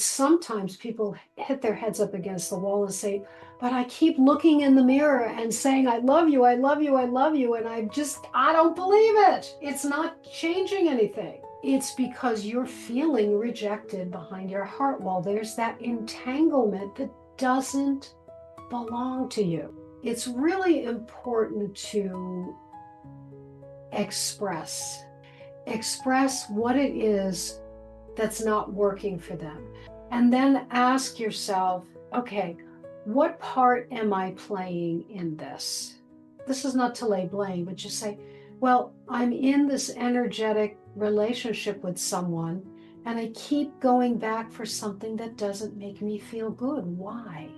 Sometimes people hit their heads up against the wall and say, but I keep looking in the mirror and saying, I love you, I love you, I love you. And I don't believe it. It's not changing anything. It's because you're feeling rejected behind your heart wall. There's that entanglement that doesn't belong to you. It's really important to express what it is that's not working for them. And then ask yourself, okay, what part am I playing in this? This is not to lay blame, but just say, well, I'm in this energetic relationship with someone and I keep going back for something that doesn't make me feel good. Why?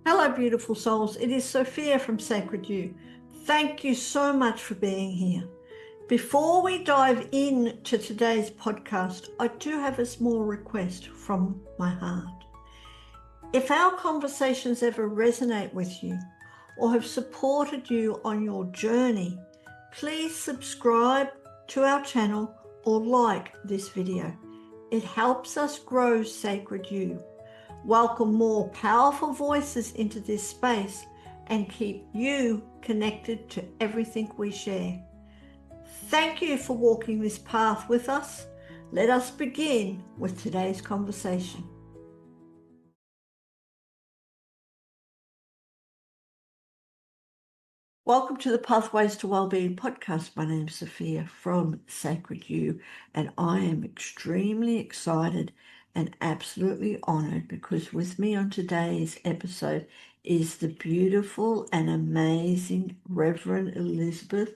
Hello, beautiful souls. It is Sophia from Sacred You. Thank you so much for being here. Before we dive into today's podcast, I do have a small request from my heart. If our conversations ever resonate with you or have supported you on your journey, please subscribe to our channel or like this video. It helps us grow Sacred You, welcome more powerful voices into this space, and keep you connected to everything we share. Thank you for walking this path with us. Let us begin with today's conversation. Welcome to the Pathways to Wellbeing podcast. My name is Sophia from Sacred You, and I am extremely excited and absolutely honored because with me on today's episode is the beautiful and amazing Reverend Elizabeth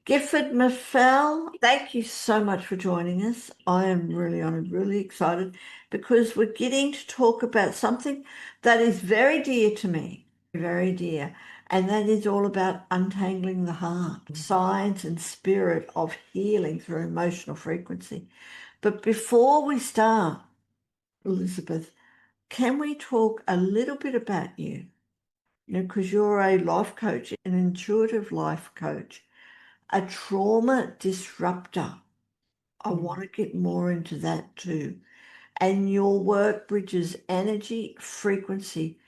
Gifford Maffei. Thank you so much for joining us. I am really honored, really excited because we're getting to talk about something that is very dear to me, very dear. And that is all about untangling the heart, science and spirit of healing through emotional frequency. But before we start, Elizabeth, can we talk a little bit about you? Because you're a life coach, an intuitive life coach, a trauma disruptor. I want to get more into that too. And your work bridges energy, frequency,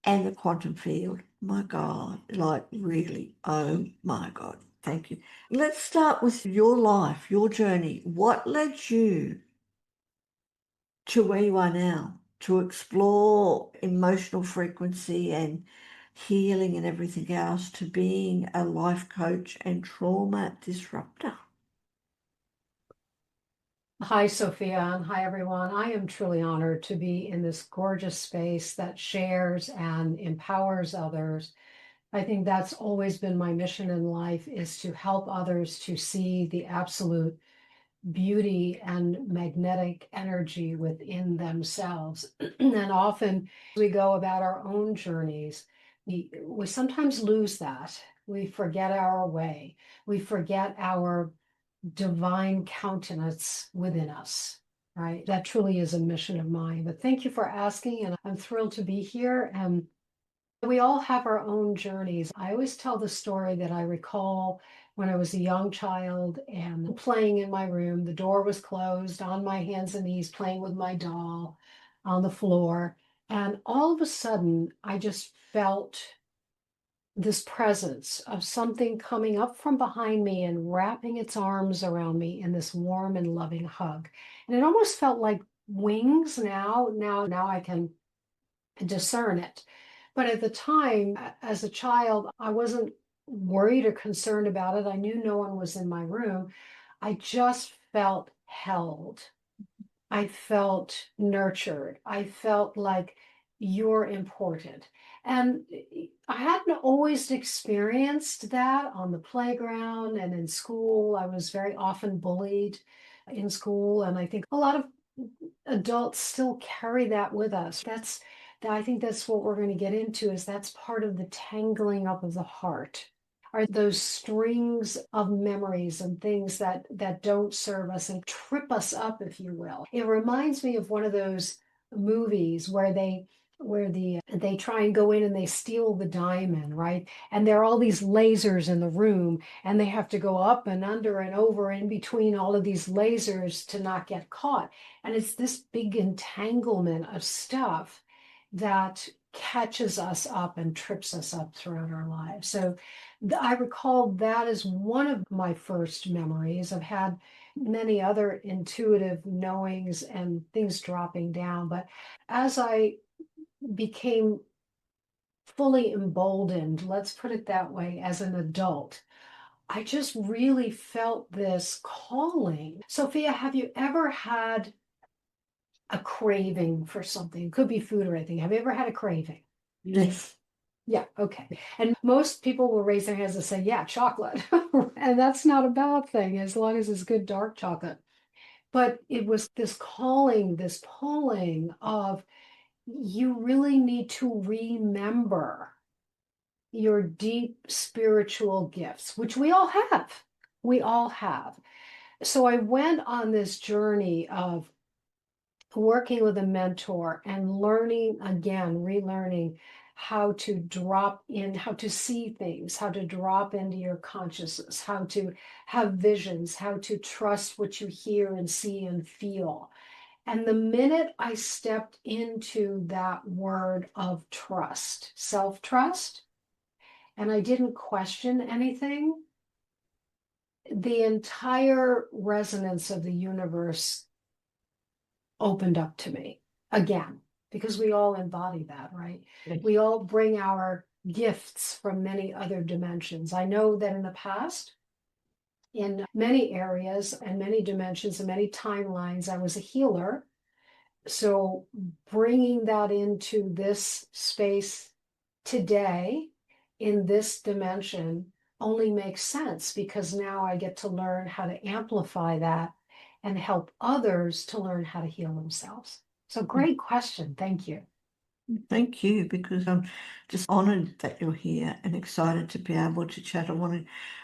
and the quantum field. My God, like really, oh my God, thank you. Let's start with your life, your journey. What led you to where you are now, to explore emotional frequency and healing and everything else, to being a life coach and trauma disruptor? Hi, Sophia, and hi, everyone. I am truly honored to be in this gorgeous space that shares and empowers others. I think that's always been my mission in life, is to help others to see the absolute beauty and magnetic energy within themselves. And often we go about our own journeys. We sometimes lose that. We forget our way. We forget our divine countenance within us, right? That truly is a mission of mine. But thank you for asking, and I'm thrilled to be here. And we all have our own journeys. I always tell the story that I recall when I was a young child and playing in my room. The door was closed, on my hands and knees, playing with my doll on the floor. And all of a sudden, I just felt this presence of something coming up from behind me and wrapping its arms around me in this warm and loving hug. And it almost felt like wings. Now I can discern it. But at the time, as a child, I wasn't worried or concerned about it. I knew no one was in my room. I just felt held. I felt nurtured. I felt like you're important. And I hadn't always experienced that on the playground and in school. I was very often bullied in school. And I think a lot of adults still carry that with us. I think that's what we're going to get into, is that's part of the tangling up of the heart, are those strings of memories and things that don't serve us and trip us up, if you will. It reminds me of one of those movies where they where they try and go in and they steal the diamond, right? And there are all these lasers in the room, and they have to go up and under and over in between all of these lasers to not get caught. And it's this big entanglement of stuff that catches us up and trips us up throughout our lives. So I recall that as one of my first memories. I've had many other intuitive knowings and things dropping down, but as I became fully emboldened, let's put it that way, as an adult, I just really felt this calling. Sophia, have you ever had a craving for something? It could be food or anything. Have you ever had a craving? Yes. Yeah, okay. And most people will raise their hands and say, yeah, chocolate. And that's not a bad thing as long as it's good dark chocolate. But it was this calling, this pulling of you really need to remember your deep spiritual gifts, which we all have. We all have. So I went on this journey of working with a mentor and learning again, relearning how to drop in, how to see things, how to drop into your consciousness, how to have visions, how to trust what you hear and see and feel. And the minute I stepped into that word of trust, self-trust, and I didn't question anything, the entire resonance of the universe opened up to me again, because we all embody that, right? Yes. We all bring our gifts from many other dimensions. I know that in the past, in many areas and many dimensions and many timelines, I was a healer. So bringing that into this space today in this dimension only makes sense, because now I get to learn how to amplify that and help others to learn how to heal themselves. So great question. Thank you. Thank you, because I'm just honored that you're here and excited to be able to chat.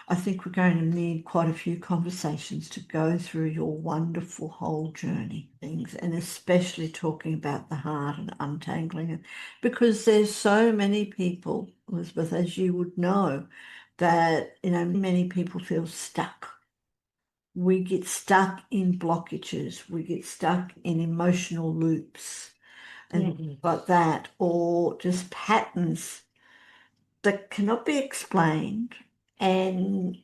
I think we're going to need quite a few conversations to go through your wonderful whole journey things, and especially talking about the heart and untangling it, because there's so many people, Elizabeth, as you would know, that, many people feel stuck. We get stuck in blockages, we get stuck in emotional loops and like that, or just patterns that cannot be explained. And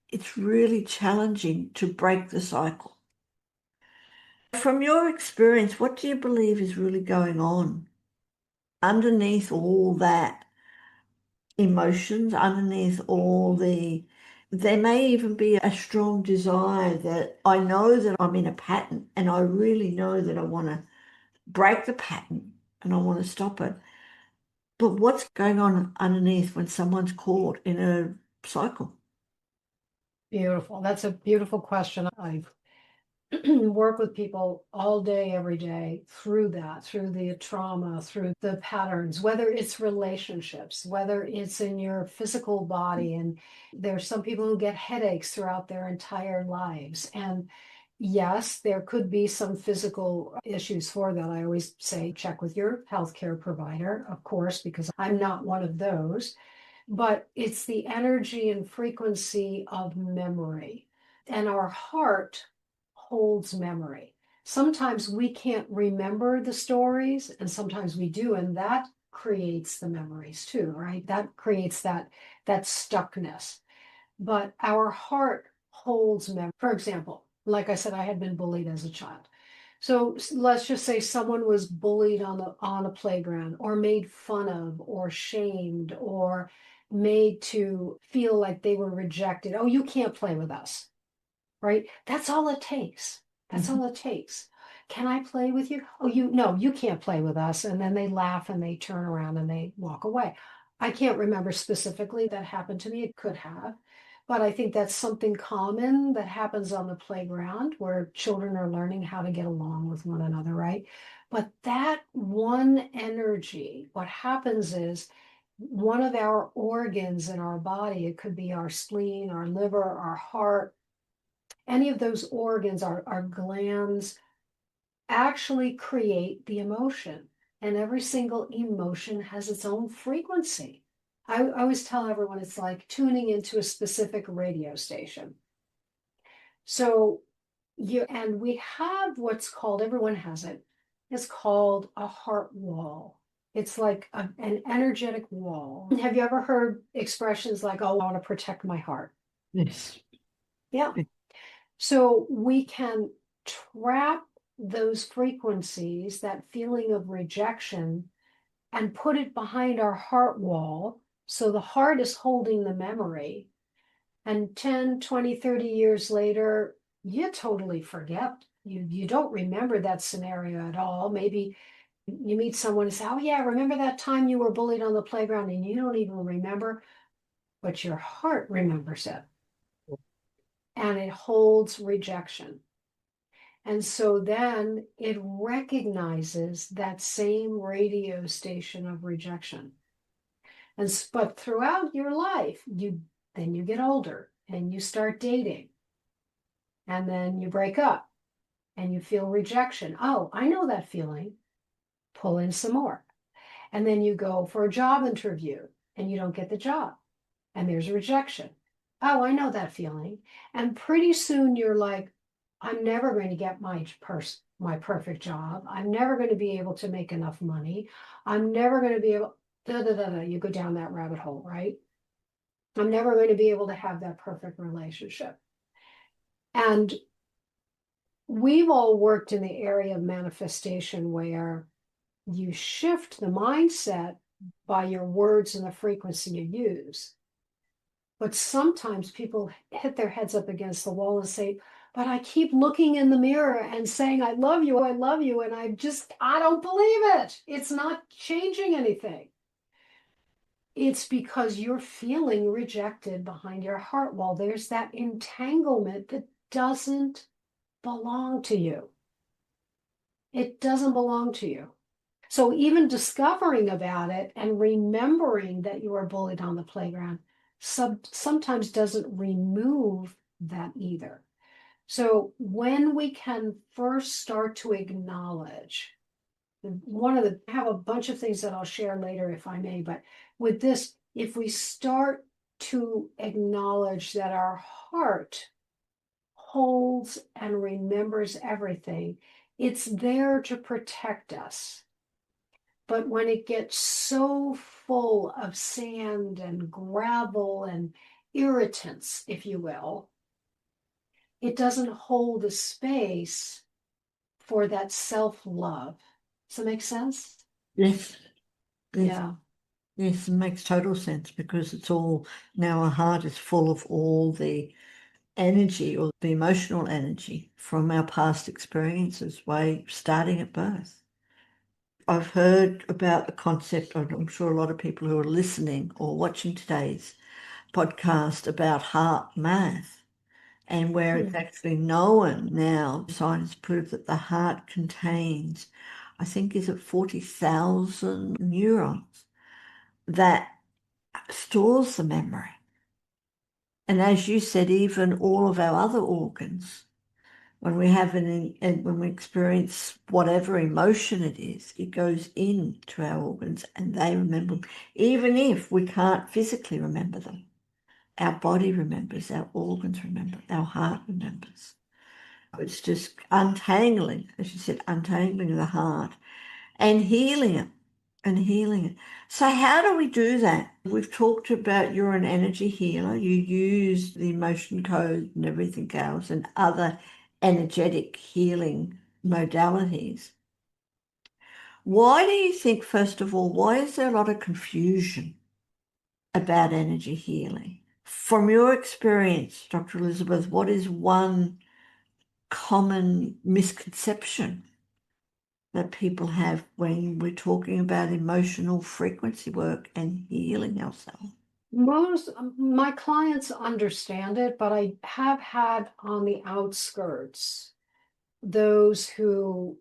it's really challenging to break the cycle. From your experience, what do you believe is really going on underneath all that emotions, underneath all there may even be a strong desire that I know that I'm in a pattern and I really know that I want to break the pattern and I want to stop it. But what's going on underneath when someone's caught in a cycle? Beautiful. That's a beautiful question. I've work with people all day, every day through that, through the trauma, through the patterns, whether it's relationships, whether it's in your physical body. And there's some people who get headaches throughout their entire lives. And yes, there could be some physical issues for that. I always say check with your healthcare provider, of course, because I'm not one of those. But it's the energy and frequency of memory. And our heart holds memory. Sometimes we can't remember the stories, and sometimes we do, and that creates the memories too, right? That creates that stuckness. But our heart holds memory. For example, like I said, I had been bullied as a child. So let's just say someone was bullied on a playground, or made fun of, or shamed, or made to feel like they were rejected. Oh, you can't play with us, right? That's all it takes. That's all it takes. Can I play with you? Oh, no, you can't play with us. And then they laugh and they turn around and they walk away. I can't remember specifically that happened to me. It could have, but I think that's something common that happens on the playground where children are learning how to get along with one another, right? But that one energy, what happens is one of our organs in our body, it could be our spleen, our liver, our heart, any of those organs, our glands, actually create the emotion. and every single emotion has its own frequency. I always tell everyone it's like tuning into a specific radio station. So we have what's called, everyone has it, it's called a heart wall. It's like an energetic wall. Have you ever heard expressions like, oh, I want to protect my heart? Yes. Yeah. So we can trap those frequencies, that feeling of rejection, and put it behind our heart wall. So the heart is holding the memory. And 10, 20, 30 years later, you totally forget. You don't remember that scenario at all. Maybe you meet someone and say, oh, yeah, remember that time you were bullied on the playground, and you don't even remember, but your heart remembers it. And it holds rejection. And so then it recognizes that same radio station of rejection. But throughout your life, then you get older and you start dating. And then you break up and you feel rejection. Oh, I know that feeling. Pull in some more. And then you go for a job interview and you don't get the job. And there's rejection. Oh, I know that feeling. And pretty soon you're like, I'm never going to get my perfect job. I'm never going to be able to make enough money. I'm never going to be able, You go down that rabbit hole, right? I'm never going to be able to have that perfect relationship. And we've all worked in the area of manifestation where you shift the mindset by your words and the frequency you use. But sometimes people hit their heads up against the wall and say, but I keep looking in the mirror and saying, I love you, and I don't believe it. It's not changing anything. It's because you're feeling rejected behind your heart wall. There's that entanglement that doesn't belong to you. It doesn't belong to you. So even discovering about it and remembering that you were bullied on the playground sometimes doesn't remove that either. So when we can first start to acknowledge, I have a bunch of things that I'll share later if I may, but with this, if we start to acknowledge that our heart holds and remembers everything, it's there to protect us. But when it gets so full of sand and gravel and irritants, if you will, it doesn't hold a space for that self-love. Does that make sense? Yes. Yes. Yeah. Yes, it makes total sense because it's all now our heart is full of all the energy or the emotional energy from our past experiences, way starting at birth. I've heard about the concept, I'm sure a lot of people who are listening or watching today's podcast about heart math, and where it's actually known now, science prove that the heart contains, I think, is it 40,000 neurons that stores the memory. And as you said, even all of our other organs, when we have when we experience whatever emotion it is, it goes into our organs and they remember them. Even if we can't physically remember them, our body remembers, our organs remember, our heart remembers. It's just untangling, as you said, untangling the heart and healing it and healing it. So how do we do that? We've talked about you're an energy healer. You use the emotion code and everything else and other energetic healing modalities. Why do you think, first of all, why is there a lot of confusion about energy healing? From your experience, Dr. Elizabeth, what is one common misconception that people have when we're talking about emotional frequency work and healing ourselves? Most my clients understand it, but I have had on the outskirts those who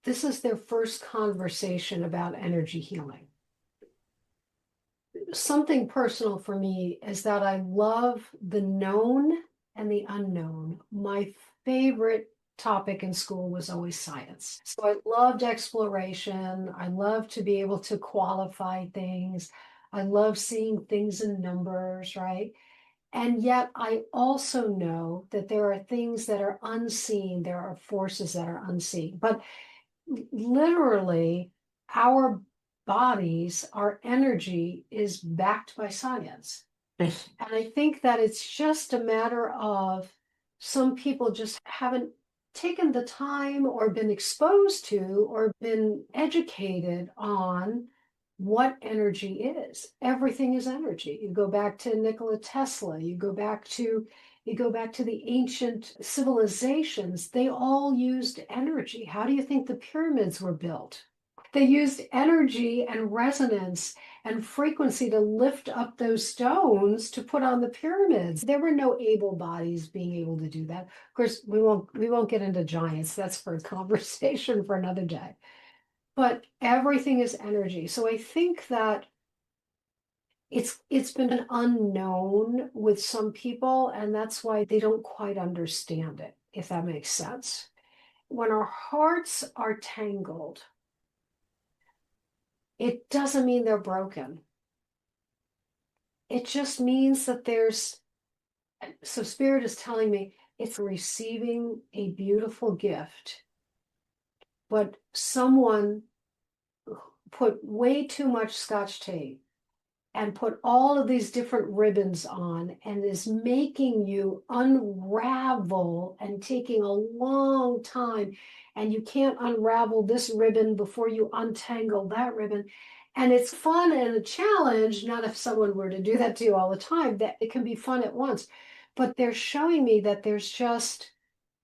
this is their first conversation about energy healing. Something personal for me is that I love the known and the unknown. My favorite topic in school was always science. So I loved exploration. I loved to be able to qualify things. I love seeing things in numbers, right? And yet I also know that there are things that are unseen. There are forces that are unseen. But literally, our bodies, our energy is backed by science. Yes. And I think that it's just a matter of some people just haven't taken the time or been exposed to or been educated on what energy is. Everything is energy. You go back to Nikola Tesla, you go back to the ancient civilizations, they all used energy. How do you think the pyramids were built? They used energy and resonance and frequency to lift up those stones to put on the pyramids. There were no able bodies being able to do that. Of course, we won't get into giants. That's for a conversation for another day. But everything is energy. So I think that it's been an unknown with some people, and that's why they don't quite understand it, if that makes sense. When our hearts are tangled, it doesn't mean they're broken. It just means that so Spirit is telling me it's receiving a beautiful gift, but someone put way too much Scotch tape and put all of these different ribbons on and is making you unravel and taking a long time. And you can't unravel this ribbon before you untangle that ribbon. And it's fun and a challenge, not if someone were to do that to you all the time, that it can be fun at once. But they're showing me that there's just,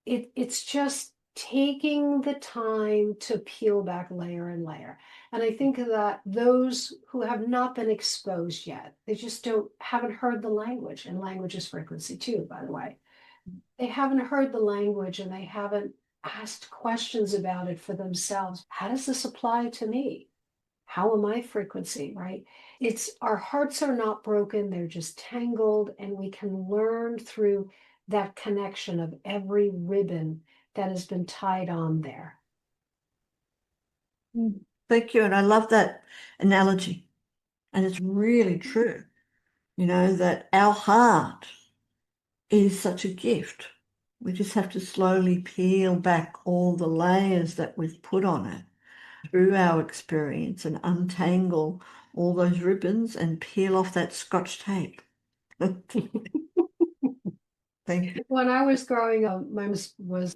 it's just taking the time to peel back layer and layer. And I think that those who have not been exposed yet, they just haven't heard the language, and language is frequency too, by the way. They haven't heard the language and they haven't asked questions about it for themselves. How does this apply to me? How am I frequency, right? It's our hearts are not broken, they're just tangled, and we can learn through that connection of every ribbon that has been tied on there. Thank you. And I love that analogy. And it's really true, that our heart is such a gift. We just have to slowly peel back all the layers that we've put on it through our experience and untangle all those ribbons and peel off that Scotch tape. Thank you. When I was growing up,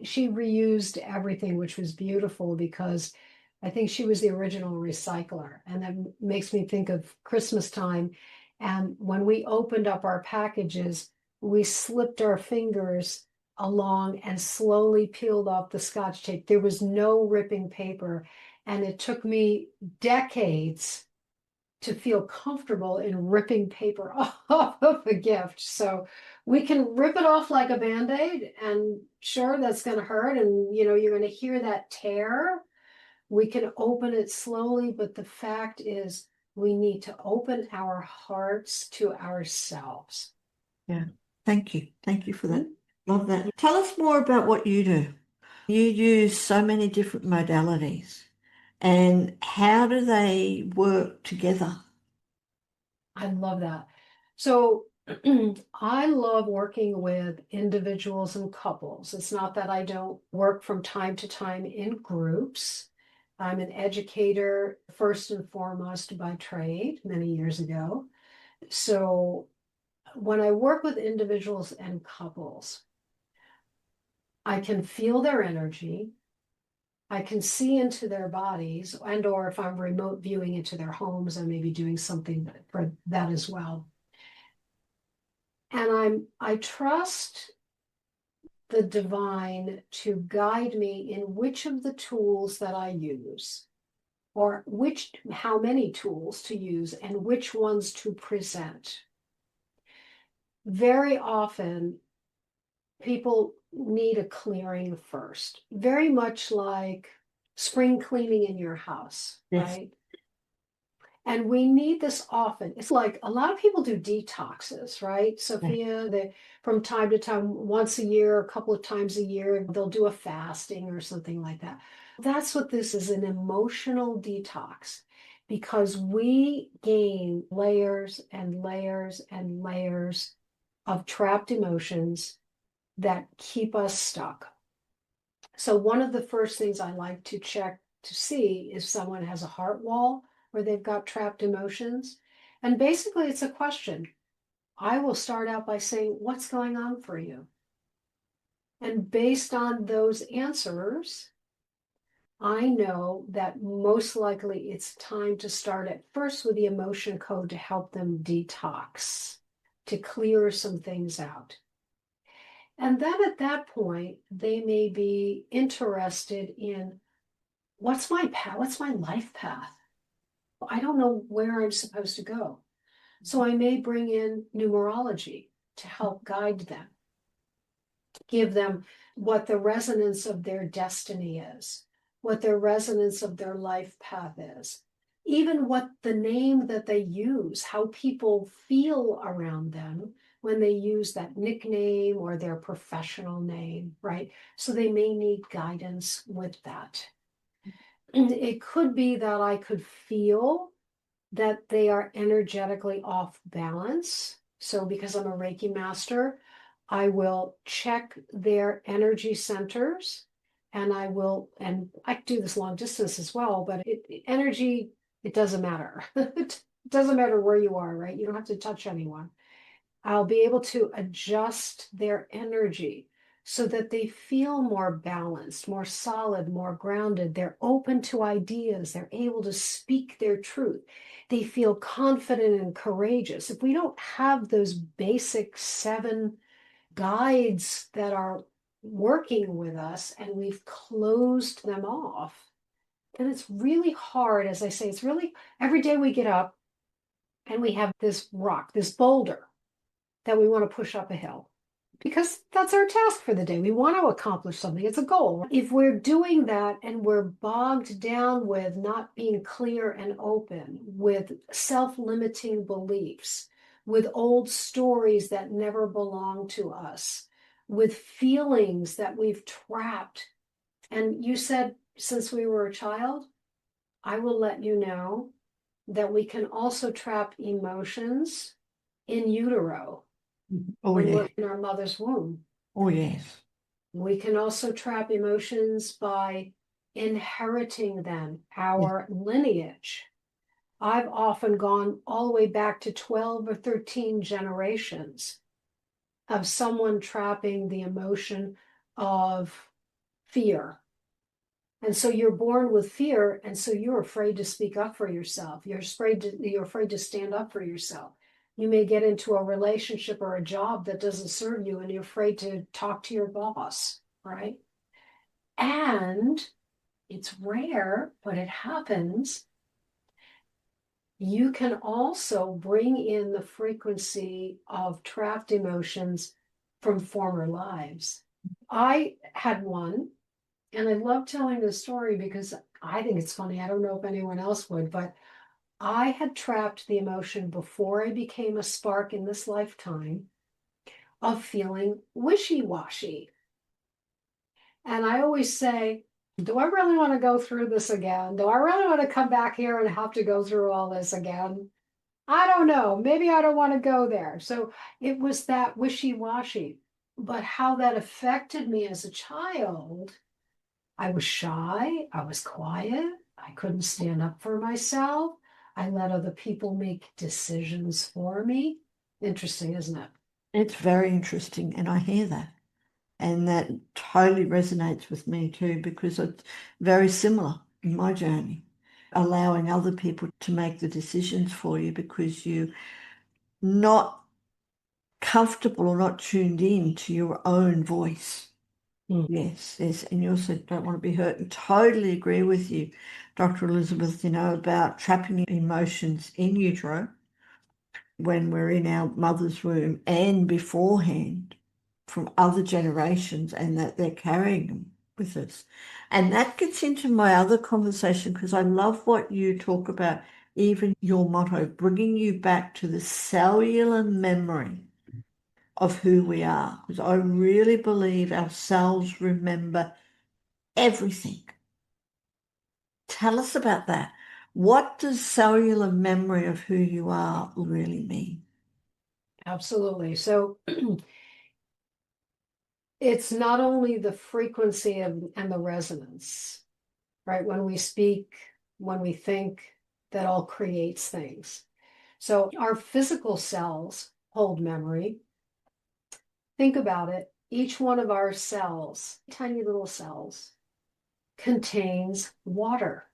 she reused everything, which was beautiful because I think she was the original recycler. And that makes me think of Christmas time. And when we opened up our packages, we slipped our fingers along and slowly peeled off the Scotch tape. There was no ripping paper. And it took me decades to feel comfortable in ripping paper off of a gift. So we can rip it off like a Band-Aid, and sure, that's going to hurt. And, you're going to hear that tear. We can open it slowly, but the fact is we need to open our hearts to ourselves. Yeah. Thank you. Thank you for that. Love that. Tell us more about what you do. You use so many different modalities, and how do they work together? I love that. So I love working with individuals and couples. It's not that I don't work from time to time in groups. I'm an educator first and foremost by trade many years ago. So when I work with individuals and couples, I can feel their energy. I can see into their bodies, and or if I'm remote viewing into their homes, I may be doing something for that as well. And I trust the divine to guide me in which of the tools that I use, or how many tools to use, and which ones to present. Very often, people need a clearing first, very much like spring cleaning in your house, Yes. right? And we need this often. It's like a lot of people do detoxes, right, Sophia? They, from time to time, once a year, a couple of times a year, they'll do a fasting or something like that. That's what this is, an emotional detox, because we gain layers and layers and layers of trapped emotions that keep us stuck. So one of the first things I like to check to see if someone has a heart wall where they've got trapped emotions. And basically, it's a question. I will start out by saying, what's going on for you? And based on those answers, I know that most likely it's time to start at first with the emotion code to help them detox, to clear some things out. And then at that point, they may be interested in what's my path? What's my life path? I don't know where I'm supposed to go. So I may bring in numerology to help guide them, give them what the resonance of their destiny is, what their resonance of their life path is, even what the name that they use, how people feel around them when they use that nickname or their professional name, right? So they may need guidance with that. It could be that I could feel that they are energetically off balance. So because I'm a Reiki master, I will check their energy centers, and I do this long distance as well, but energy, it doesn't matter. It doesn't matter where you are, right? You don't have to touch anyone. I'll be able to adjust their energy so that they feel more balanced, more solid, more grounded. They're open to ideas. They're able to speak their truth. They feel confident and courageous. If we don't have those basic 7 guides that are working with us and we've closed them off, then it's really hard. As I say, it's really every day we get up and we have this rock, this boulder that we want to push up a hill, because that's our task for the day. We want to accomplish something. It's a goal. If we're doing that and we're bogged down with not being clear and open, with self-limiting beliefs, with old stories that never belong to us, with feelings that we've trapped. And you said, since we were a child, I will let you know that we can also trap emotions in utero. Oh, When yeah. we're in our mother's womb. Oh, yes. We can also trap emotions by inheriting them, our lineage. I've often gone all the way back to 12 or 13 generations of someone trapping the emotion of fear. And so you're born with fear, and so you're afraid to speak up for yourself. You're afraid to stand up for yourself. You may get into a relationship or a job that doesn't serve you, and you're afraid to talk to your boss, right? And it's rare, but it happens. You can also bring in the frequency of trapped emotions from former lives. I had one, and I love telling this story because I think it's funny. I don't know if anyone else would, but I had trapped the emotion before I became a spark in this lifetime of feeling wishy-washy. And I always say, do I really want to go through this again? Do I really want to come back here and have to go through all this again? I don't know. Maybe I don't want to go there. So it was that wishy-washy. But how that affected me as a child, I was shy, I was quiet, I couldn't stand up for myself. I let other people make decisions for me. Interesting, isn't it? It's very interesting, and I hear that. And that totally resonates with me too, because it's very similar in my journey. Allowing other people to make the decisions for you because you're not comfortable or not tuned in to your own voice. Mm. Yes, yes. And you also don't want to be hurt. And totally agree with you, Dr. Elizabeth, about trapping emotions in utero when we're in our mother's womb and beforehand from other generations, and that they're carrying them with us. And that gets into my other conversation, because I love what you talk about even your motto, bringing you back to the cellular memory of who we are. Because I really believe our cells remember everything. Tell us about that. What does cellular memory of who you are really mean? Absolutely. So it's not only the frequency and the resonance, right? When we speak, when we think, that all creates things. So our physical cells hold memory. Think about it. Each one of our cells, tiny little cells, contains water.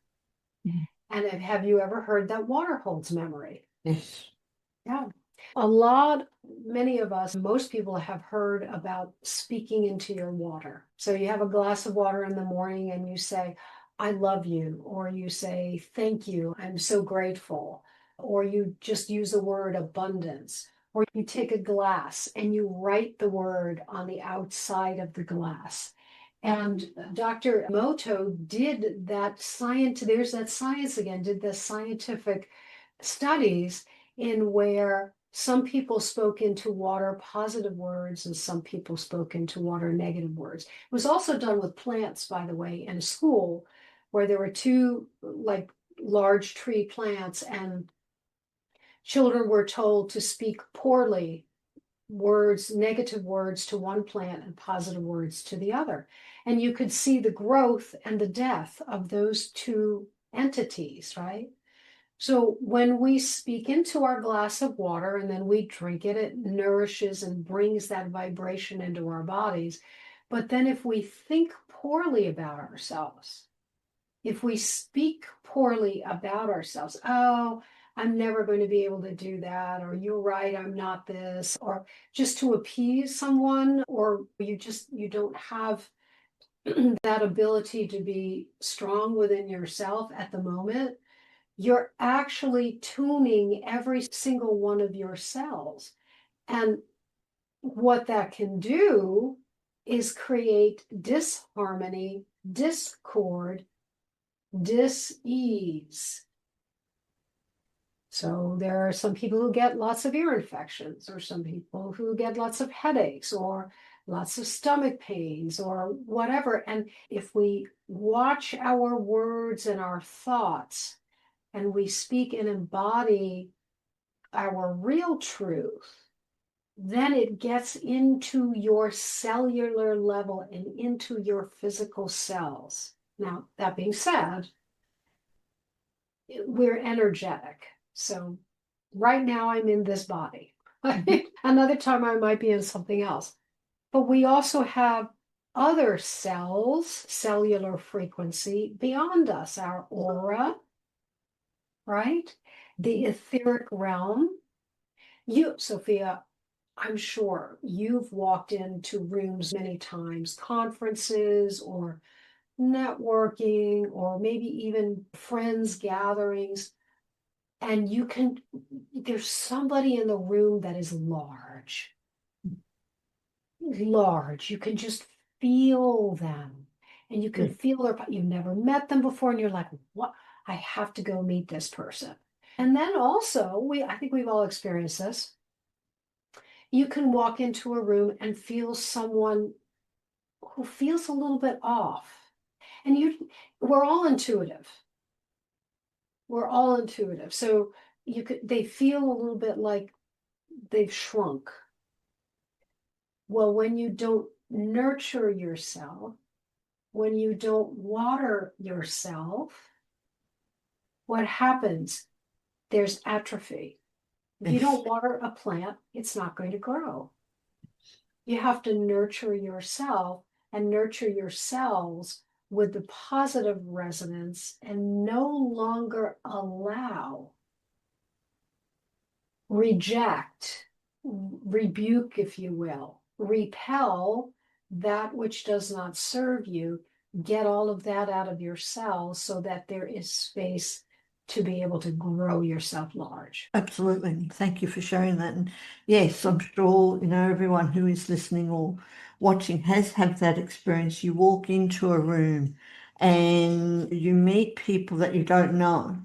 Mhm. And have you ever heard that water holds memory? Yes. Yeah. Many of us, most people have heard about speaking into your water. So you have a glass of water in the morning and you say, I love you, or you say, thank you, I'm so grateful, or you just use the word abundance, or you take a glass and you write the word on the outside of the glass. And Dr. Moto did that science, there's that science again, did the scientific studies in where some people spoke into water positive words and some people spoke into water negative words. It was also done with plants, by the way, in a school where there were two like large tree plants and children were told to speak poorly words, negative words to one plant and positive words to the other. And you could see the growth and the death of those two entities, right? So when we speak into our glass of water and then we drink it, it nourishes and brings that vibration into our bodies. But then if we think poorly about ourselves, if we speak poorly about ourselves, oh, I'm never going to be able to do that, or you're right, I'm not this, or just to appease someone, or you don't have that ability to be strong within yourself at the moment, you're actually tuning every single one of your cells. And what that can do is create disharmony, discord, dis-ease. So there are some people who get lots of ear infections, or some people who get lots of headaches, or lots of stomach pains, or whatever. And if we watch our words and our thoughts, and we speak and embody our real truth, then it gets into your cellular level and into your physical cells. Now, that being said, we're energetic. So right now I'm in this body. Another time I might be in something else. But we also have other cells, cellular frequency beyond us, our aura, right? The etheric realm. You, Sophia, I'm sure you've walked into rooms many times, conferences or networking, or maybe even friends gatherings, and there's somebody in the room that is large, large. You can just feel them, and you can feel you've never met them before, and you're like, what? I have to go meet this person. And then also, I think we've all experienced this. You can walk into a room and feel someone who feels a little bit off. And we're all intuitive. We're all intuitive. So they feel a little bit like they've shrunk. Well, when you don't nurture yourself, when you don't water yourself, what happens? There's atrophy. If you don't water a plant, it's not going to grow. You have to nurture yourself and nurture your cells with the positive resonance and no longer allow, reject, rebuke, if you will, repel that which does not serve you. Get all of that out of your cells so that there is space to be able to grow yourself large. Absolutely. Thank you for sharing that. And yes, I'm sure, everyone who is listening or watching has had that experience. You walk into a room and you meet people that you don't know.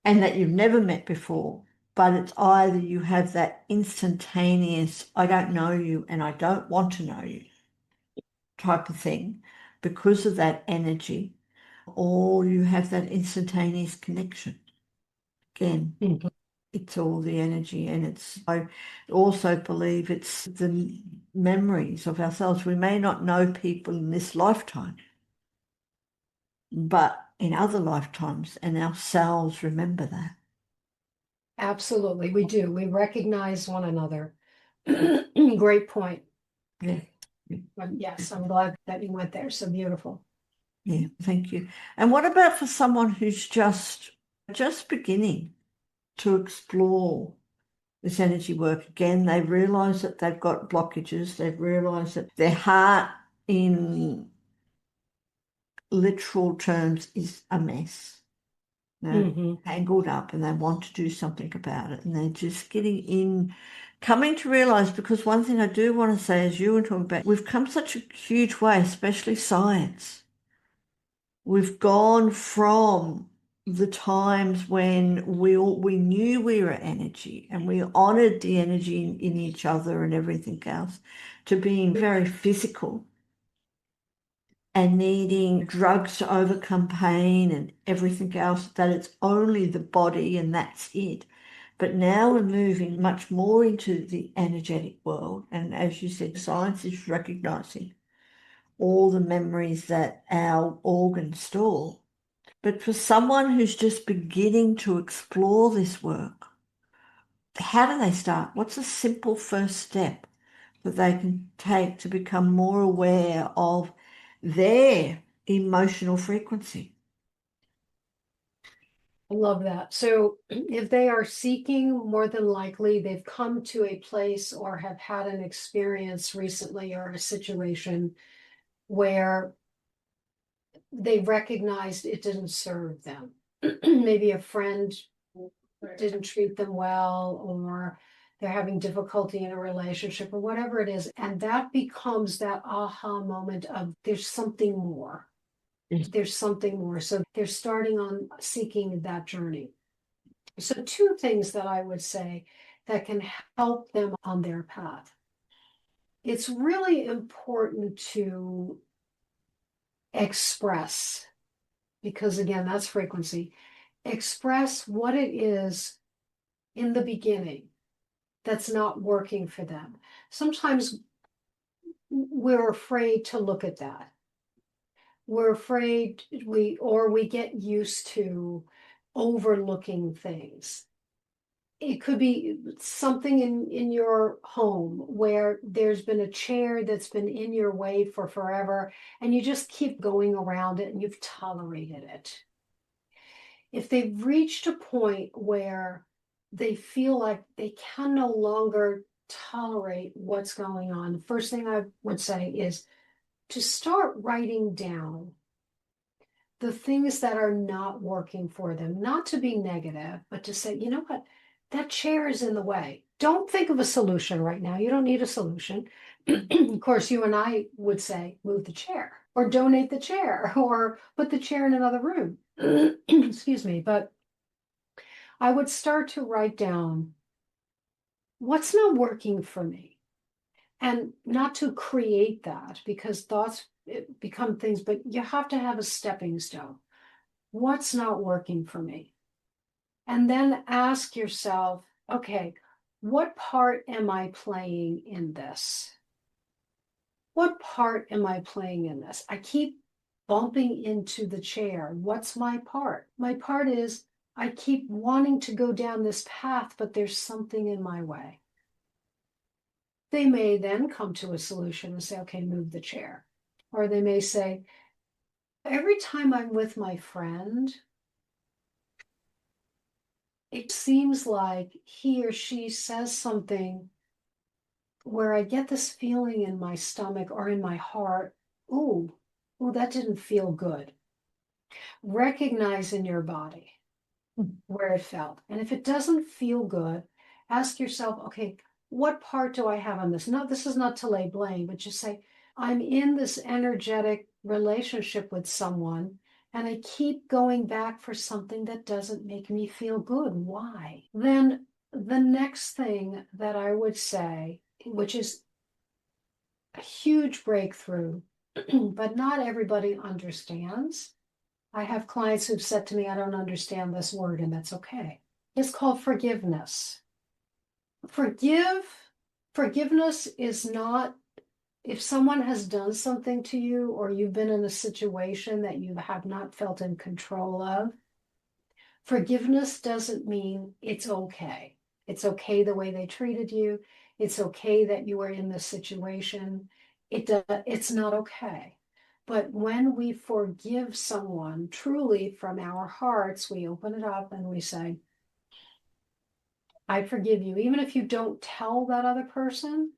and that you've never met before, but it's either you have that instantaneous, I don't know you and I don't want to know you type of thing because of that energy, or you have that instantaneous connection. Again, it's all the energy, and I also believe it's the memories of ourselves. We may not know people in this lifetime, but in other lifetimes, and ourselves remember that. Absolutely, we do. We recognize one another. Great point. Yeah. Yes, I'm glad that you went there. So beautiful. Yeah, thank you. And what about for someone who's just beginning to explore this energy work? Again, they realize that they've got blockages. They've realized that their heart in literal terms is a mess. They're tangled up and they want to do something about it. And they're just coming to realize, because one thing I do want to say, as you were talking about, we've come such a huge way, especially science. We've gone from the times when we knew we were energy and we honored the energy in each other and everything else, to being very physical and needing drugs to overcome pain and everything else, that it's only the body and that's it. But now we're moving much more into the energetic world. And as you said, science is recognizing all the memories that our organs store. But for someone who's just beginning to explore this work, how do they start? What's a simple first step that they can take to become more aware of their emotional frequency? I love that. So if they are seeking, more than likely they've come to a place or have had an experience recently or a situation where they recognized it didn't serve them. Maybe a friend didn't treat them well, or they're having difficulty in a relationship, or whatever it is. And that becomes that aha moment of there's something more. There's something more. So they're starting on seeking that journey. So two things that I would say that can help them on their path. It's really important to express, because again, that's frequency. Express what it is in the beginning that's not working for them. Sometimes we're afraid to look at that. We're afraid we get used to overlooking things. It could be something in your home where there's been a chair that's been in your way for forever, and you just keep going around it and you've tolerated it. If they've reached a point where they feel like they can no longer tolerate what's going on, the first thing I would say is to start writing down the things that are not working for them, not to be negative, but to say, you know what, that chair is in the way. Don't think of a solution right now. You don't need a solution. Of course, you and I would say, move the chair or donate the chair or put the chair in another room. Excuse me. But I would start to write down what's not working for me, and not to create that, because thoughts become things, but you have to have a stepping stone. What's not working for me? And then ask yourself, okay, what part am I playing in this? What part am I playing in this? I keep bumping into the chair. What's my part? My part is I keep wanting to go down this path, but there's something in my way. They may then come to a solution and say, okay, move the chair. Or they may say, every time I'm with my friend, it seems like he or she says something where I get this feeling in my stomach or in my heart, ooh, that didn't feel good. Recognize in your body where it felt. And if it doesn't feel good, ask yourself, okay, what part do I have on this? No, this is not to lay blame, but just say, I'm in this energetic relationship with someone, and I keep going back for something that doesn't make me feel good. Why? Then the next thing that I would say, which is a huge breakthrough, but not everybody understands. I have clients who've said to me, I don't understand this word, and that's okay. It's called forgiveness. Forgiveness is not, if someone has done something to you or you've been in a situation that you have not felt in control of, forgiveness doesn't mean it's okay. It's okay the way they treated you. It's okay that you were in this situation. It's not okay. But when we forgive someone truly from our hearts, we open it up and we say, I forgive you. Even if you don't tell that other person,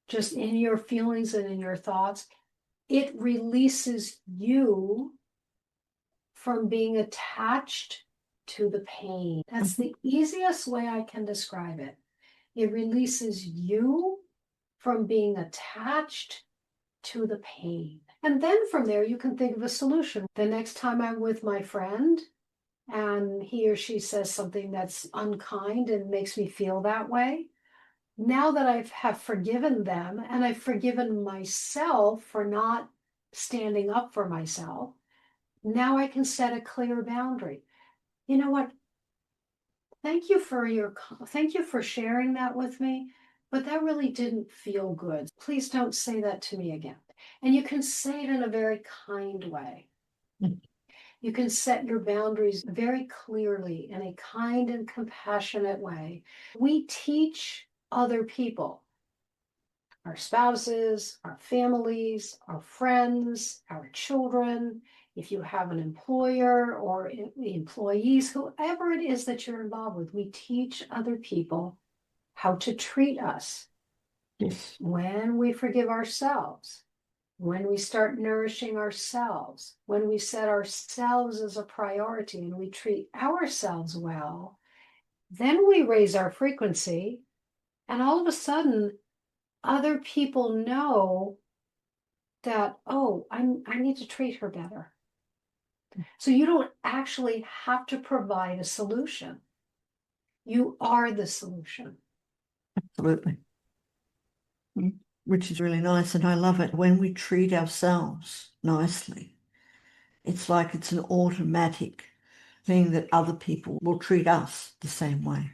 just in your feelings and in your thoughts, it releases you from being attached to the pain. That's the easiest way I can describe it. It releases you from being attached to the pain. And then from there, you can think of a solution. The next time I'm with my friend and he or she says something that's unkind and makes me feel that way, now that I have forgiven them and I've forgiven myself for not standing up for myself, now I can set a clear boundary. You know what? Thank you for sharing that with me, but that really didn't feel good. Please don't say that to me again. And you can say it in a very kind way. You can set your boundaries very clearly in a kind and compassionate way. We teach other people, our spouses, our families, our friends, our children, if you have an employer or employees, whoever it is that you're involved with, we teach other people how to treat us. Yes. When we forgive ourselves, when we start nourishing ourselves, when we set ourselves as a priority and we treat ourselves well, then we raise our frequency, and all of a sudden, other people know that, oh, I need to treat her better. So you don't actually have to provide a solution. You are the solution. Absolutely. Which is really nice. And I love it when we treat ourselves nicely. It's like it's an automatic thing that other people will treat us the same way.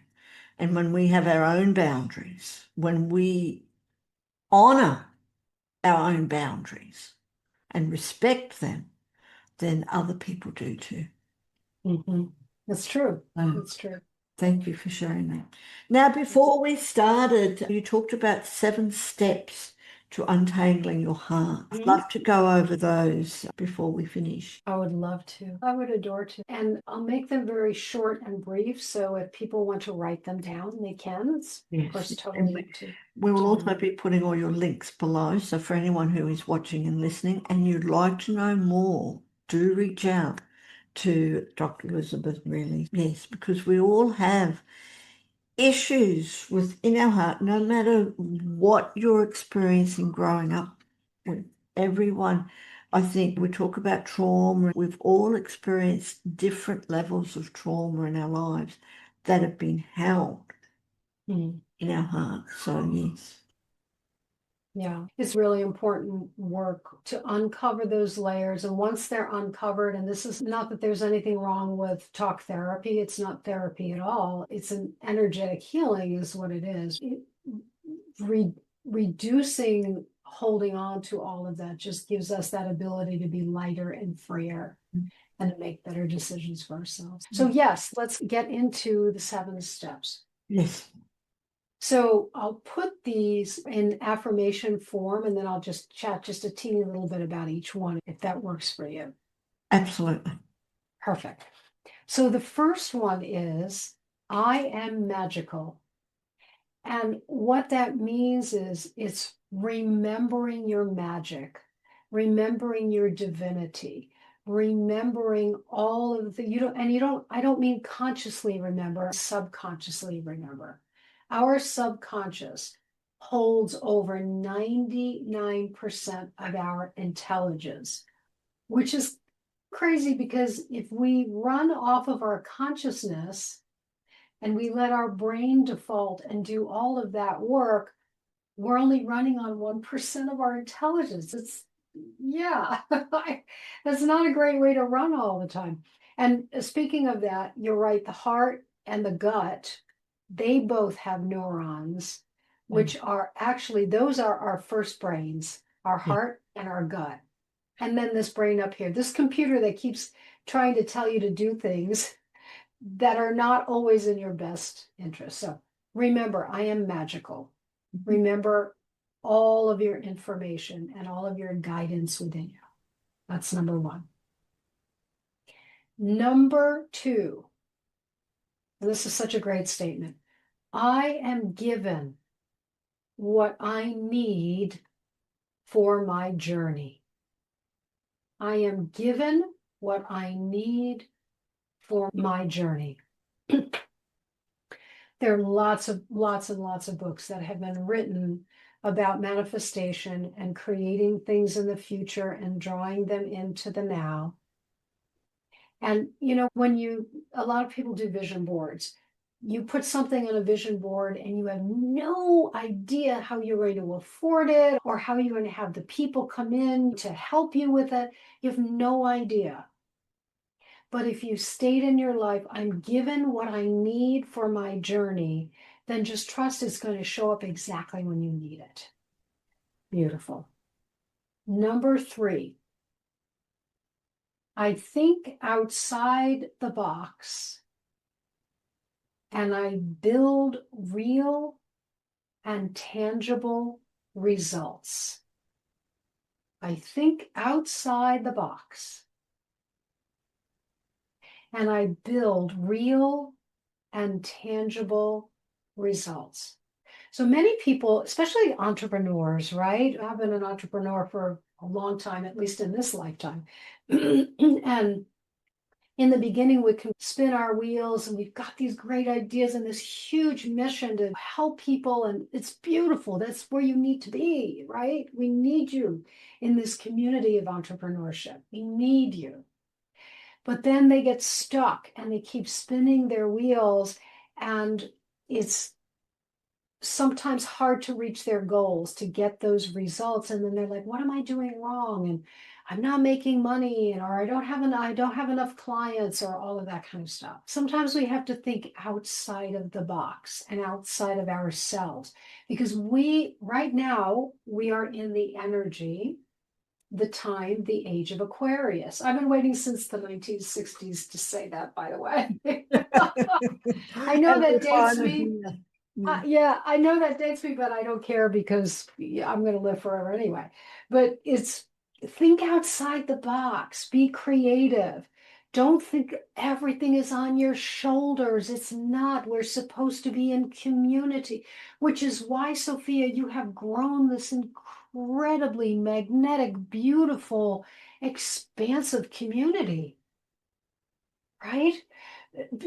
And when we have our own boundaries, when we honor our own boundaries and respect them, then other people do too. Mm-hmm. That's true. That's true. Thank you for sharing that. Now, before we started, you talked about 7 steps to untangling your heart. I'd love to go over those before we finish. I would love to. I would adore to. And I'll make them very short and brief. So if people want to write them down, they can. It's, of course, totally up to. We will also be putting all your links below. So for anyone who is watching and listening and you'd like to know more, do reach out to Dr. Elizabeth, really. Yes, because we all have issues within our heart, no matter what you're experiencing growing up with everyone. I think we talk about trauma. We've all experienced different levels of trauma in our lives that have been held in our hearts. So yes. Yeah, it's really important work to uncover those layers. And once they're uncovered, and this is not that there's anything wrong with talk therapy, it's not therapy at all. It's an energetic healing, is what it is. Reducing holding on to all of that just gives us that ability to be lighter and freer and to make better decisions for ourselves. So, yes, let's get into the 7 steps. Yes. So I'll put these in affirmation form, and then I'll just chat just a teeny little bit about each one, if that works for you. Absolutely. Perfect. So the first one is, I am magical. And what that means is it's remembering your magic, remembering your divinity, remembering all of the, I don't mean consciously remember, subconsciously remember. Our subconscious holds over 99% of our intelligence, which is crazy because if we run off of our consciousness and we let our brain default and do all of that work, we're only running on 1% of our intelligence. Yeah, that's not a great way to run all the time. And speaking of that, you're right, the heart and the gut, they both have neurons, which are actually, those are our first brains, our heart and our gut. And then this brain up here, this computer that keeps trying to tell you to do things that are not always in your best interest. So remember, I am magical. Remember all of your information and all of your guidance within you. That's number one. Number two, and this is such a great statement. I am given what I need for my journey. I am given what I need for my journey. There are lots and lots of books that have been written about manifestation and creating things in the future and drawing them into the now. And, when a lot of people do vision boards, you put something on a vision board and you have no idea how you're going to afford it or how you're going to have the people come in to help you with it. You have no idea. But if you state in your life, I'm given what I need for my journey, then just trust it's going to show up exactly when you need it. Beautiful. Number three, I think outside the box and I build real and tangible results. I think outside the box and I build real and tangible results. So many people, especially entrepreneurs, right? I've been an entrepreneur for a long time, at least in this lifetime. And in the beginning, we can spin our wheels and we've got these great ideas and this huge mission to help people. And it's beautiful. That's where you need to be, right? We need you in this community of entrepreneurship. We need you. But then they get stuck and they keep spinning their wheels, and it's sometimes hard to reach their goals, to get those results. And then they're like, what am I doing wrong? And I'm not making money, or I don't have enough clients, or all of that kind of stuff. Sometimes we have to think outside of the box and outside of ourselves, because right now we are in the energy, the age of Aquarius. I've been waiting since the 1960s to say that, by the way. I know that dates me. Yeah, I know that dates me, but I don't care because I'm going to live forever anyway. But think outside the box, be creative. Don't think everything is on your shoulders. It's not. We're supposed to be in community, which is why, Sophia, you have grown this incredibly magnetic, beautiful, expansive community, right?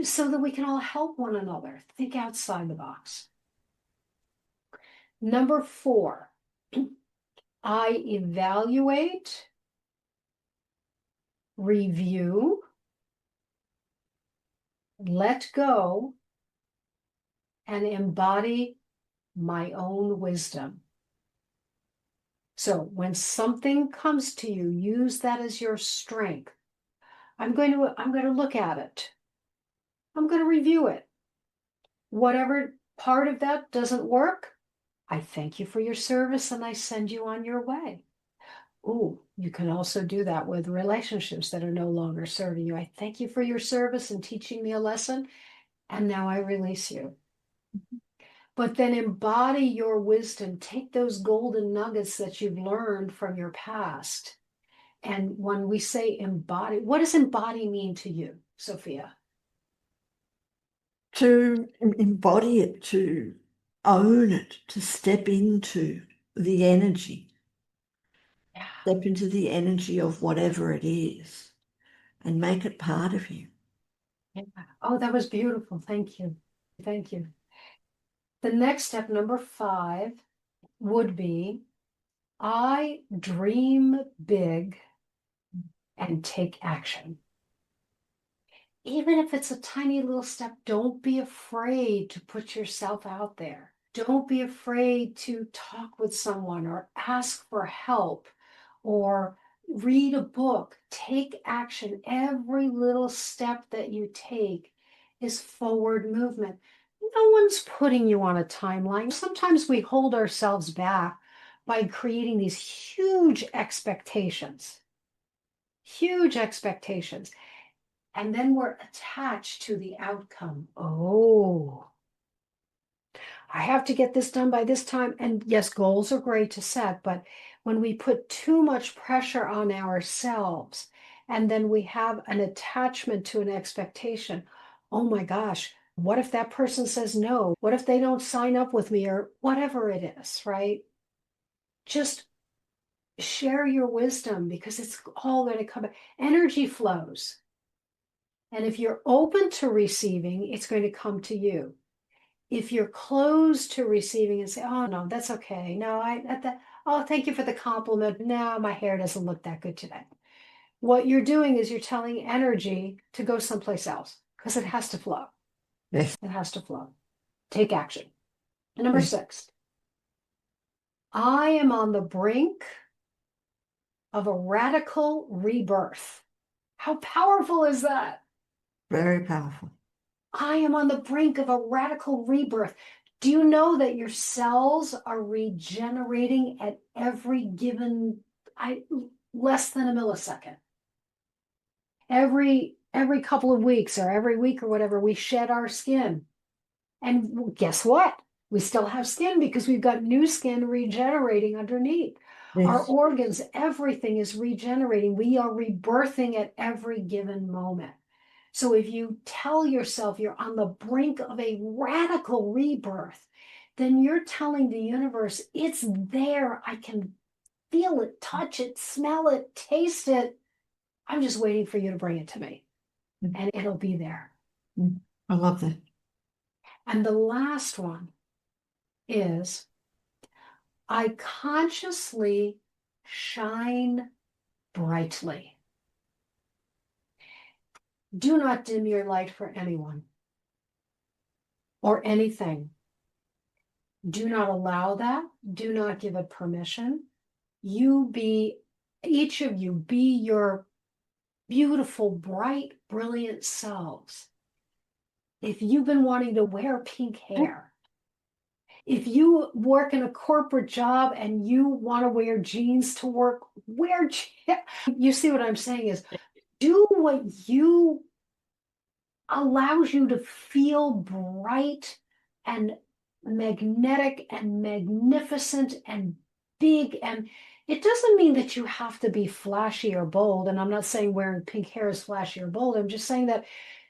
So that we can all help one another. Think outside the box. Number four, I evaluate, review, let go, and embody my own wisdom. So when something comes to you, use that as your strength. I'm going to look at it. I'm going to review it. Whatever part of that doesn't work, I thank you for your service and I send you on your way. Ooh, you can also do that with relationships that are no longer serving you. I thank you for your service and teaching me a lesson, and now I release you. But then embody your wisdom. Take those golden nuggets that you've learned from your past. And when we say embody, what does embody mean to you, Sophia? To embody it, to own it, to step into the energy. Yeah. Step into the energy of whatever it is and make it part of you. Yeah. Oh, that was beautiful. Thank you. Thank you. The next step, number 5, would be I dream big and take action. Even if it's a tiny little step, don't be afraid to put yourself out there. Don't be afraid to talk with someone or ask for help or read a book. Take action. Every little step that you take is forward movement. No one's putting you on a timeline. Sometimes we hold ourselves back by creating these huge expectations. Huge expectations. And then we're attached to the outcome. Oh, I have to get this done by this time. And yes, goals are great to set, but when we put too much pressure on ourselves and then we have an attachment to an expectation, oh my gosh, what if that person says no? What if they don't sign up with me or whatever it is, right? Just share your wisdom because it's all going to come back. Energy flows. And if you're open to receiving, it's going to come to you. If you're closed to receiving and say, oh, no, that's okay. No, oh, thank you for the compliment. No, my hair doesn't look that good today. What you're doing is you're telling energy to go someplace else because it has to flow. Yes. It has to flow. Take action. And number Yes. 6, I am on the brink of a radical rebirth. How powerful is that? Very powerful. I am on the brink of a radical rebirth. Do you know that your cells are regenerating at every given less than a millisecond? Every couple of weeks or every week or whatever, we shed our skin. And guess what? We still have skin because we've got new skin regenerating underneath. Our Yes. organs, everything is regenerating. We are rebirthing at every given moment. So if you tell yourself you're on the brink of a radical rebirth, then you're telling the universe, it's there. I can feel it, touch it, smell it, taste it. I'm just waiting for you to bring it to me, and it'll be there. I love that. And the last one is I consciously shine brightly. Do not dim your light for anyone or anything. Do not allow that. Do not give it permission. Each of you be your beautiful, bright, brilliant selves. If you've been wanting to wear pink hair, if you work in a corporate job and you want to wear jeans to work, wear jeans. You see what I'm saying is do what you allows you to feel bright and magnetic and magnificent and big. And it doesn't mean that you have to be flashy or bold. And I'm not saying wearing pink hair is flashy or bold. I'm just saying that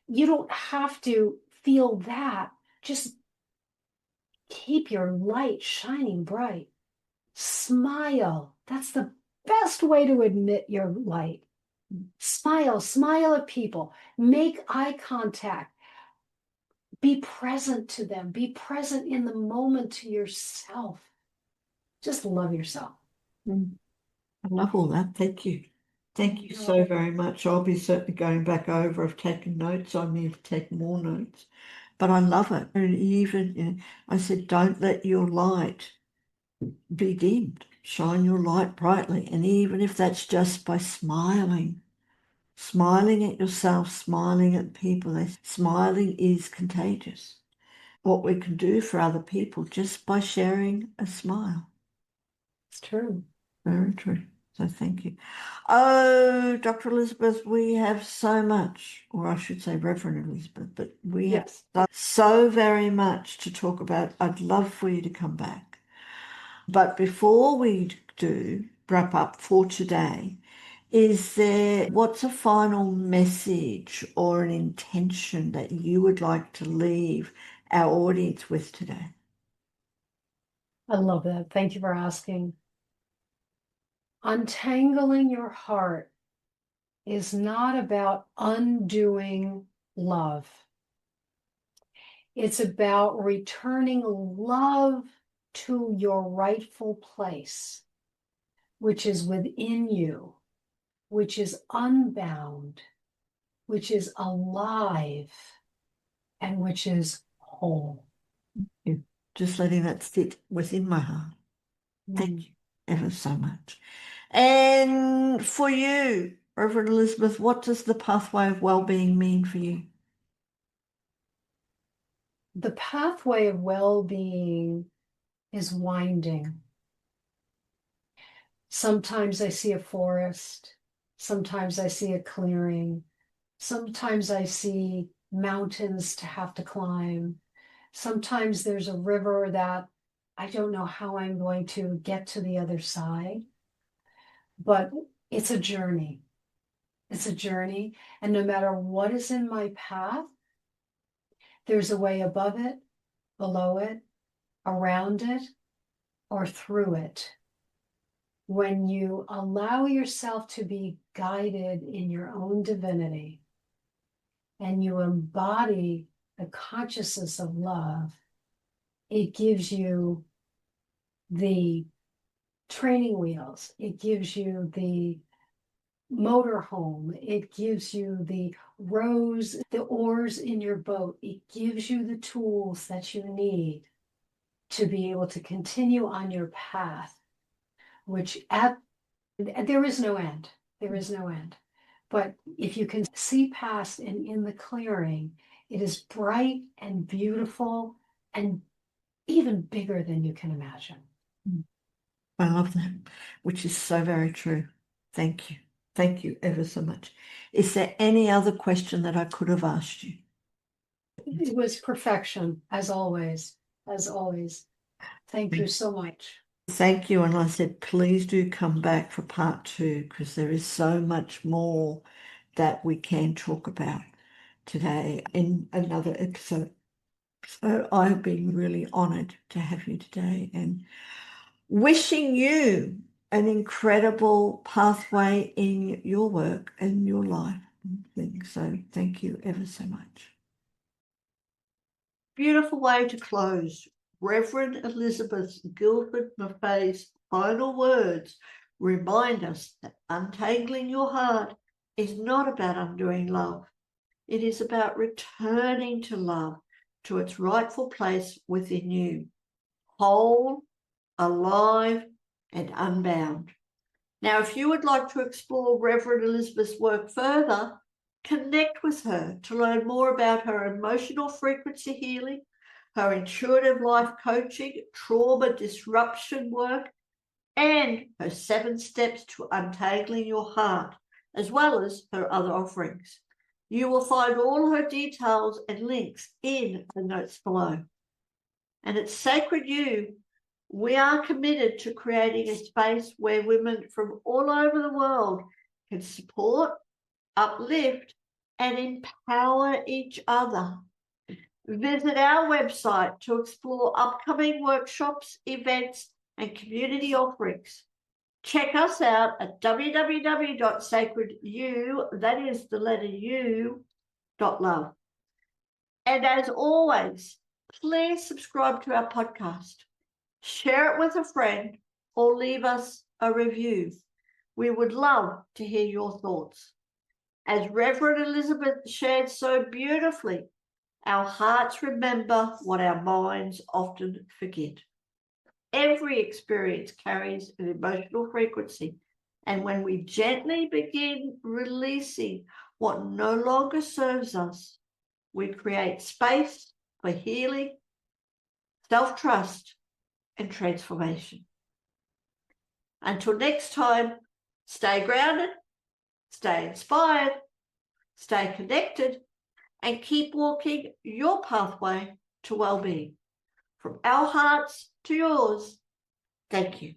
you don't have to feel that. Just keep your light shining bright. Smile. That's the best way to admit your light. Smile, smile at people, make eye contact, be present to them, be present in the moment to yourself. Just love yourself. I love all that. Thank you. Thank you so very much. I'll be certainly going back over. I've taken notes. I need to take more notes. But I love it. And even, I said, don't let your light be dimmed. Shine your light brightly. And even if that's just by smiling at yourself, smiling at people, smiling is contagious. What we can do for other people just by sharing a smile. It's true. Very true. So thank you. Oh, Dr. Elizabeth, we have so much, or I should say Reverend Elizabeth, but we have so very much to talk about. I'd love for you to come back. But before we do wrap up for today, what's a final message or an intention that you would like to leave our audience with today? I love that. Thank you for asking. Untangling your heart is not about undoing love. It's about returning love to your rightful place, which is within you. which is unbound, which is alive, and which is whole. Yeah. Just letting that sit within my heart. Thank you ever so much. And for you, Reverend Elizabeth, what does the pathway of well-being mean for you? The pathway of well-being is winding. Sometimes I see a forest. Sometimes I see a clearing. Sometimes I see mountains to have to climb. Sometimes there's a river that I don't know how I'm going to get to the other side, but it's a journey. It's a journey. And no matter what is in my path, there's a way above it, below it, around it, or through it. When you allow yourself to be guided in your own divinity and you embody the consciousness of love, it gives you the training wheels, it gives you the motorhome, it gives you the rows, the oars in your boat, it gives you the tools that you need to be able to continue on your path, which there is no end. There is no end. But if you can see past and in the clearing, it is bright and beautiful and even bigger than you can imagine. I love that, which is so very true. Thank you. Thank you ever so much. Is there any other question that I could have asked you? It was perfection, as always, as always. Thank you so much. Thank you. And I said, please do come back for part 2 because there is so much more that we can talk about today in another episode. So I've been really honored to have you today and wishing you an incredible pathway in your work and your life and things. So thank you ever so much. Beautiful way to close. Reverend Elizabeth Gifford Maffei's final words remind us that untangling your heart is not about undoing love. It is about returning to love, to its rightful place within you, whole, alive, and unbound. Now, if you would like to explore Reverend Elizabeth's work further, connect with her to learn more about her emotional frequency healing, her intuitive life coaching, trauma disruption work, and her 7 steps to untangling your heart, as well as her other offerings. You will find all her details and links in the notes below. And at Sacred You, we are committed to creating a space where women from all over the world can support, uplift, and empower each other. Visit our website to explore upcoming workshops, events, and community offerings. Check us out at www.sacredu, that is the letter U, .love. And as always, please subscribe to our podcast, share it with a friend, or leave us a review. We would love to hear your thoughts. As Reverend Elizabeth shared so beautifully, our hearts remember what our minds often forget. Every experience carries an emotional frequency, and when we gently begin releasing what no longer serves us, we create space for healing, self-trust, and transformation. Until next time, stay grounded, stay inspired, stay connected, and keep walking your pathway to well-being. From our hearts to yours, thank you.